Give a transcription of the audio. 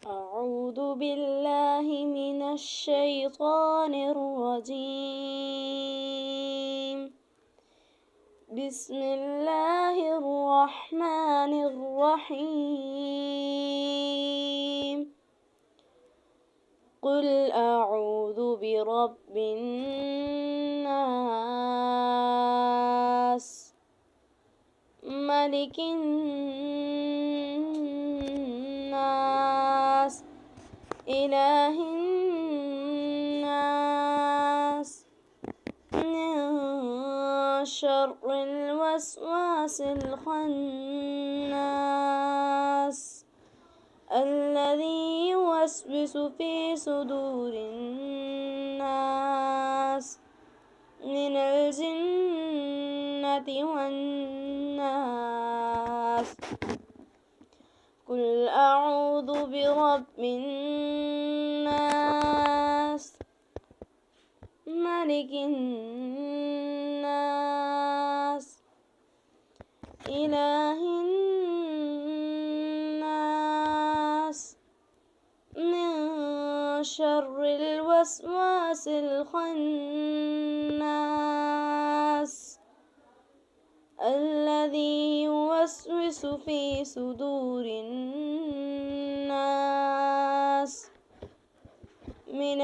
أعوذ بالله من الشيطان الرجيم. بسم الله الرحمن الرحيم. قل أعوذ برب الناس، ملك الناس، إله الناس، من شر الوسواس الخناس، الذي يوسوس في صدور الناس من الجنة والناس. قل أعوذ برب الناس، ملك الناس، إله الناس، من شر الوسواس الخناس، الذي يوسوس في صدور الناس من